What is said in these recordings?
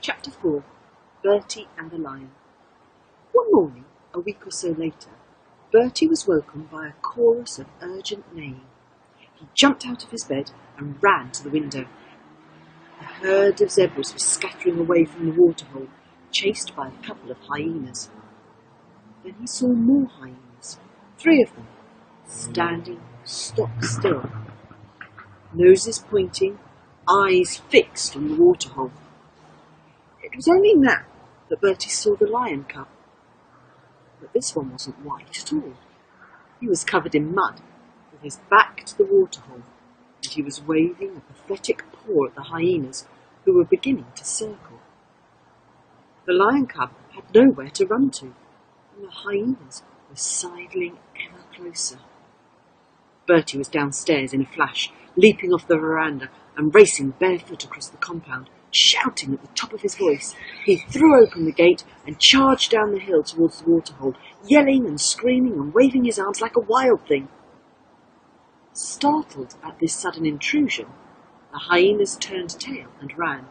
Chapter 4. Bertie and the Lion. One morning, a week or so later, Bertie was woken by a chorus of urgent neighing. He jumped out of his bed and ran to the window. A herd of zebras was scattering away from the waterhole, chased by a couple of hyenas. Then he saw more hyenas, 3 of them, standing stock still, noses pointing, eyes fixed on the waterhole. It was only now that Bertie saw the lion cub. But this one wasn't white at all. He was covered in mud, with his back to the waterhole, and he was waving a pathetic paw at the hyenas, who were beginning to circle. The lion cub had nowhere to run to, and the hyenas were sidling ever closer. Bertie was downstairs in a flash, leaping off the veranda and racing barefoot across the compound, shouting at the top of his voice. He threw open the gate and charged down the hill towards the waterhole, yelling and screaming and waving his arms like a wild thing. Startled at this sudden intrusion, the hyenas turned tail and ran,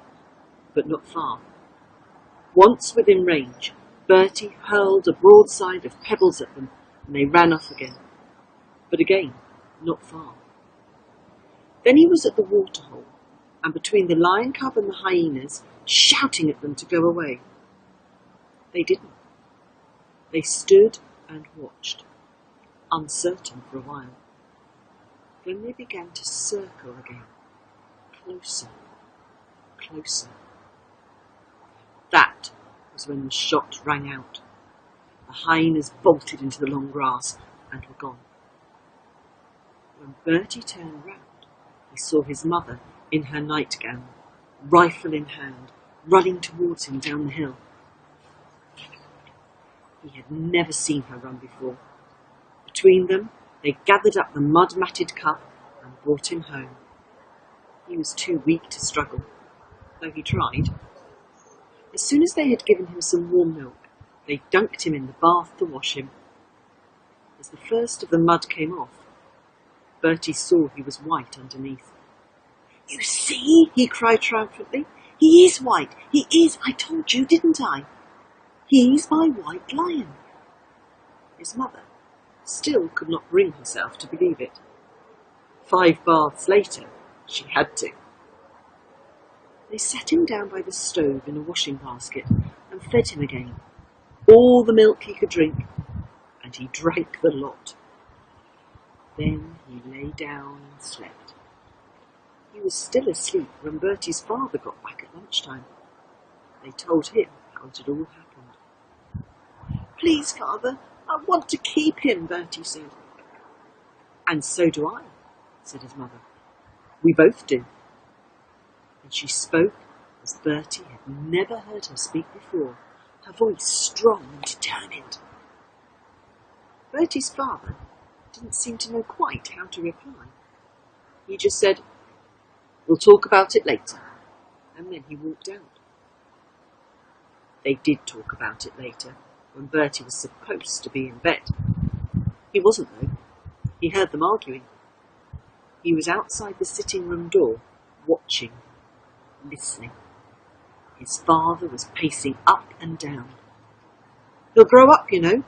but not far. Once within range, Bertie hurled a broadside of pebbles at them, and they ran off again. But again, not far. Then he was at the waterhole, and between the lion cub and the hyenas, shouting at them to go away. They didn't. They stood and watched, uncertain for a while. Then they began to circle again, closer, closer. That was when the shot rang out. The hyenas bolted into the long grass and were gone. When Bertie turned round, he saw his mother in her nightgown, rifle in hand, running towards him down the hill. He had never seen her run before. Between them, they gathered up the mud-matted cub and brought him home. He was too weak to struggle, though he tried. As soon as they had given him some warm milk, they dunked him in the bath to wash him. As the first of the mud came off, Bertie saw he was white underneath. "You see," he cried triumphantly. "He is white. He is. I told you, didn't I? He's my white lion." His mother still could not bring herself to believe it. 5 baths later, she had to. They sat him down by the stove in a washing basket and fed him again, all the milk he could drink, and he drank the lot. Then he lay down and slept. He was still asleep when Bertie's father got back at lunchtime. They told him how it had all happened. "Please, father, I want to keep him," Bertie said. "And so do I," said his mother. "We both do." And she spoke as Bertie had never heard her speak before, her voice strong and determined. Bertie's father didn't seem to know quite how to reply. He just said, "We'll talk about it later," and then he walked out. They did talk about it later, when Bertie was supposed to be in bed. He wasn't, though. He heard them arguing. He was outside the sitting room door, watching, listening. His father was pacing up and down. "He'll grow up, you know,"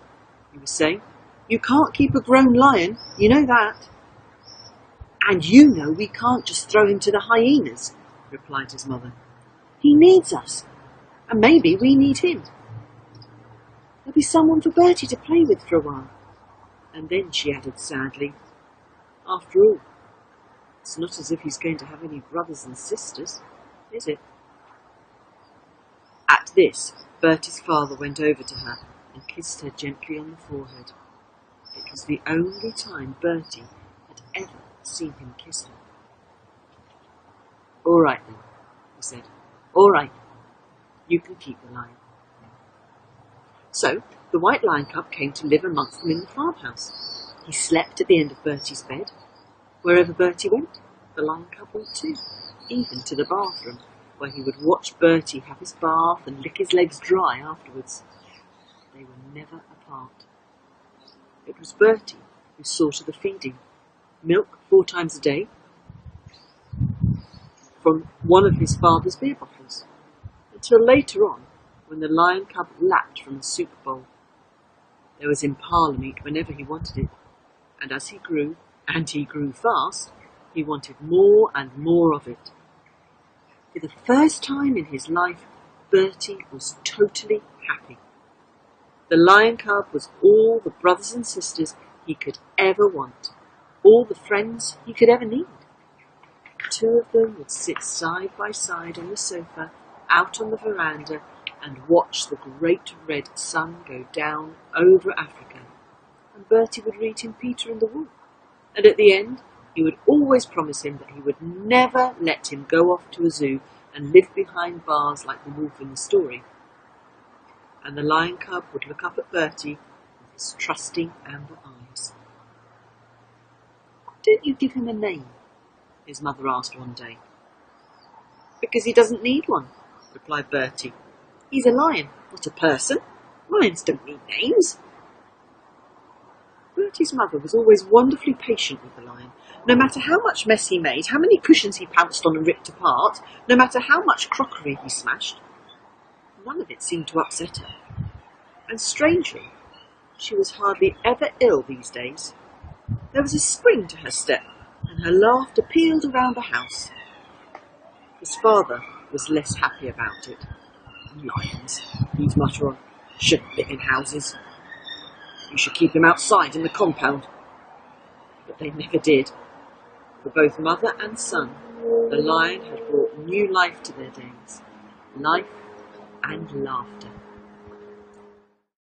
he was saying. "You can't keep a grown lion, you know that." "And you know we can't just throw him to the hyenas," replied his mother. "He needs us, and maybe we need him. There'll be someone for Bertie to play with for a while." And then she added sadly, "After all, it's not as if he's going to have any brothers and sisters, is it?" At this, Bertie's father went over to her and kissed her gently on the forehead. It was the only time Bertie had ever seen him kiss her. "All right then," he said. "All right. You can keep the lion." So the white lion cub came to live amongst them in the farmhouse. He slept at the end of Bertie's bed. Wherever Bertie went, the lion cub went too, even to the bathroom, where he would watch Bertie have his bath and lick his legs dry afterwards. They were never apart. It was Bertie who saw to the feeding. Milk 4 times a day from one of his father's beer bottles. till later on, when the lion cub lapped from the soup bowl. There was impala meat whenever he wanted it, and as he grew, and he grew fast, he wanted more and more of it. For the first time in his life, Bertie was totally happy. The lion cub was all the brothers and sisters he could ever want, all the friends he could ever need. Two of them would sit side by side on the sofa, out on the veranda, and watch the great red sun go down over Africa. And Bertie would read him Peter and the Wolf. And at the end, he would always promise him that he would never let him go off to a zoo and live behind bars like the wolf in the story. And the lion cub would look up at Bertie with his trusting amber eyes. "Why don't you give him a name?" his mother asked one day. "Because he doesn't need one," replied Bertie. "He's a lion, not a person. Lions don't need names." Bertie's mother was always wonderfully patient with the lion. No matter how much mess he made, how many cushions he pounced on and ripped apart, no matter how much crockery he smashed, none of it seemed to upset her. And strangely, she was hardly ever ill these days. There was a spring to her step, and her laughter pealed around the house. His father was less happy about it. "Lions," he'd mutter on, "shouldn't live in houses. You should keep them outside in the compound." But they never did. For both mother and son, the lion had brought new life to their days, life and laughter.